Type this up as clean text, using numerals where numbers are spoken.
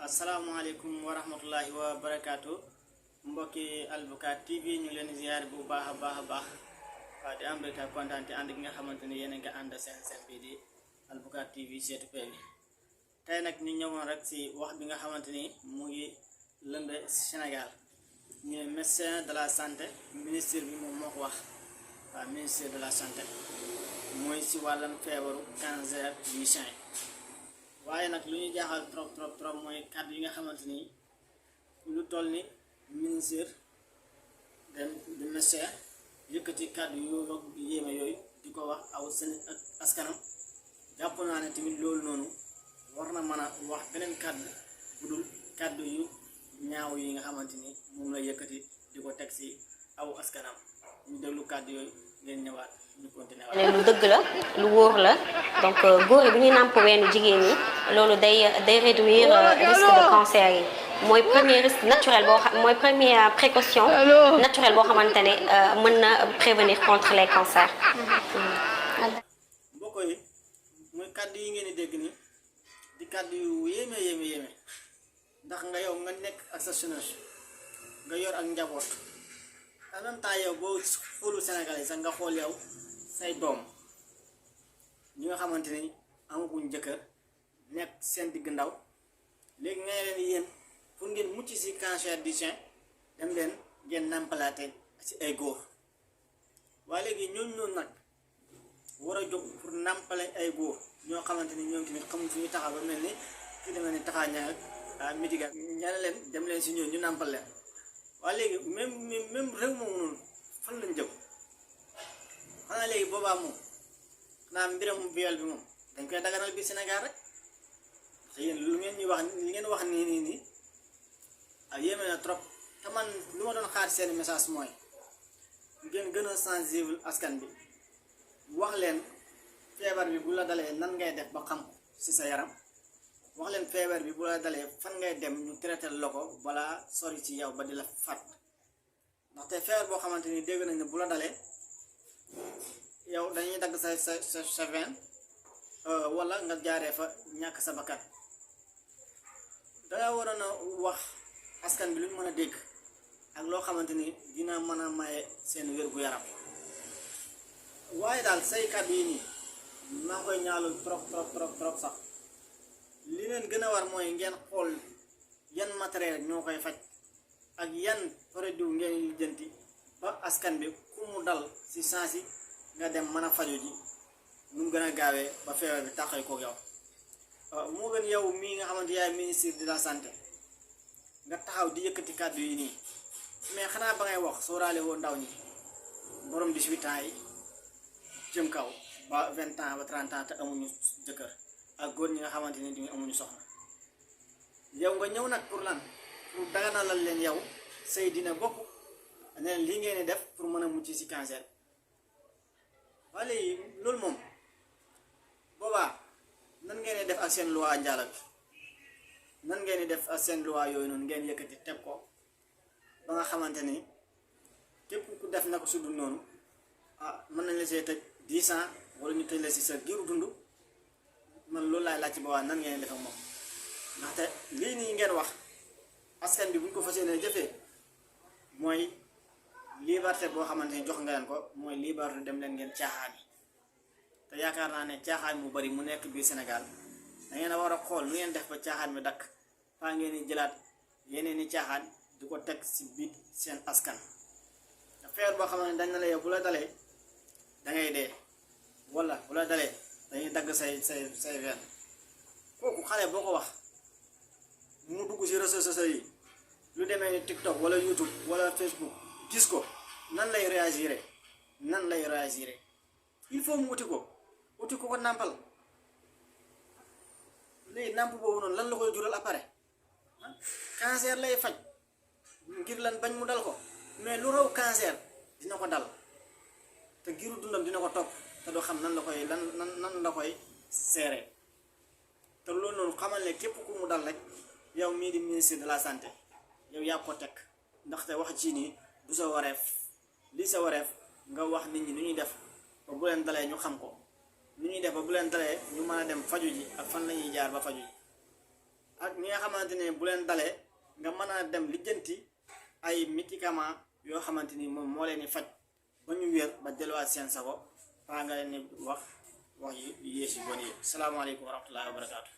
asalaamaaleykum wa rahmatullahi wa barakaatu mbokki Albukaat TV ñu leen ziar bu baax a baax waaw di am rek kontaan te ànd gi nga xamante ni yéen a ngi ànd seen bii di Albukaat TV seetu pay bi tey nag ñu ñëwoon rek si wax bi nga xamante ni mu ngi lëmbe Sénégal ñu médecin de la santé ministre bi moom moo ko wax waaw ministre de la santé mooy si wàllam feebaru cancer du sein waaye nag lu ñu jaaxal trop mooy kàddu yi nga xamante ni lu toll ni ministre de médecin yëkkati kàddu yooyu yéeme yooyu di ko wax aw seen askanam jàpp naa ne tamit loolu noonu war na mën a wax beneen kàddu bu dul kàddu yu ñaaw yi nga xamante ni moom la yëkkati di ko teg si aw askanam ñu déglu kàddu yooyu ngeen ñëwaat ñu continuer lu dëgg la lu wóor la donc góor yi bu ñuy nàmp weenu jigéen ñi loolu day réduire risque de cancer yi mooy premier risque naturel boo xam mooy première précaution naturelle boo xamante ne mën na prévenir contre les cancers. mbokk yi mooy kàddu yi ngeen di dégg ni di kàddu yu yéeme ndax nga yow nga nekk ak sa soxna nga yor ak njaboot en même temps yow boo xoolu Sénégalais sax nga xool yow say doom ñi nga xamante ni amaguñ jëkkër nekk seen digg ndaw léegi nga leen yéen pour ngeen mucc si cancer du sein dem leen ngeen nàmpalaate si ay góor waaye léegi ñooñu nag war a jóg pour nàmpale ay góor ñoo xamante ni ñoom tamit xamuñ fu ñu taxaw ba mel ni ki demee ni taxaa ña ak midiga ñane leen dem leen si ñooñu ñu nàmpal leen waaye léegi même réew moom noonu fan lañ jëm xanaa léegi boobaa moom xanaa mbiram viol bi moom dañ koy daganal bi Sénégal rek te yéen lu ngeen ñuy wax li ngeen wax nii ak yéeme na trop te man lu ma doon xaar seen message mooy ngeen gën a sensible askan bi wax leen feebar bi bu la dalee nan ngay def ba xam ci sa yaram wax leen feebar bi bu la dalee fan ngay dem ñu traité la ko balaa sori ci yow ba di la fat ndaxte feebar boo xamante ni dégg nañ ne bu la dalee yow dañuy dagg sa veine wala nga jaaree fa ñàkk sa bakkan danga waroon a wax askan bi lu ñu mën a dégg ak loo xamante ni dina mën a maye seen wér-gu-yaram waaye daal say kàddu yi nii maa koy ñaalul trop sax li leen gën a war mooy ngeen xool yan matériel ñoo koy faj ak yan produit ngeen lijjanti ba askan bi ku mu dal si sansi nga dem mën a faju ji nu mu gën a gaawee ba feebar bi taxay ko yow moo gën yow mii nga xamante yaay ministre de la santé nga taxaw di yëkkati kàddu yi nii mais xanaa ba ngay wax sóoraale woo ndaw ñi borom 18 ans yi jëm kaw ba 20 ans ba 30 ans te amuñu jëkkër ak góor ñi nga xamante ni dañu amuñu soxna yow nga ñëw nag pour lan pour daganalal leen yow say dina bokk ne lii ngeen di def pour mën a mucc ci cancer waaye léegi loolu moom boobaa nan ngeen di def ak seen loi njaala bi nan ngeen di def ak seen loi yooyu noonu ngeen yëkkati teg ko ba nga xamante ni képp ku def na ko su dul noonu mën nañ la see tëj 10 ans wala ñu tëj la si sa giiru dund man loolu laay laaj ci boobaa nan ngeen def ak moom ndaxte lii nii ngeen wax askan bi buñ ko fas yéenee jëfee mooy liberté boo xamante ni jox nga leen ko mooy liberté dem leen ngeen caaxaan yi te yaakaar naa ne caaxaan mu bari mu nekk biir Sénégal da ngeen a war a xool nu ngeen def ba caaxaan mi dakk faa ngeen di jëlaat yeneen ni caaxaan di ko teg si biir seen askan te feebar boo xam ne dañ na la yow bu la dalee da ngay dee wala bu la dalee dañuy dagg say veine kooku xale boo ko wax mu dugg si réseaux sociaux yi lu demee ni TikTok wala YouTube wala Facebook gis ko nan lay réagir il faut mu uti ko nàmpal léegi nàmp boobu noonu lan la koy jural après cancer lay faj ngir lan bañ mu dal ko mais lu raw cancer dina ko dal te giru dundam dina ko topp te doo xam nan la koy seere te loolu noonu xamal ne képp ku mu dal rek yow mii di ministre de la santé yow yaa ko teg ndaxte wax ci nii du sa wareef lii sa wareef nga wax nit ñi nu ñuy def ba bu leen dalee ñu xam ko nu ñuy def ba bu leen dalee ñu mën a dem faju ji ak fan la ñuy jaar ba faju ji ak ñi nga xamante ni bu leen dalee nga mën a dem lijjanti ay médicament yoo xamante ni moom moo leen di faj ba ñu wér ba delluwaat seen sago paa nga leen ni wax yu yées yu bon yi salaamaaleykum wa rahmatullahi wa barakaatu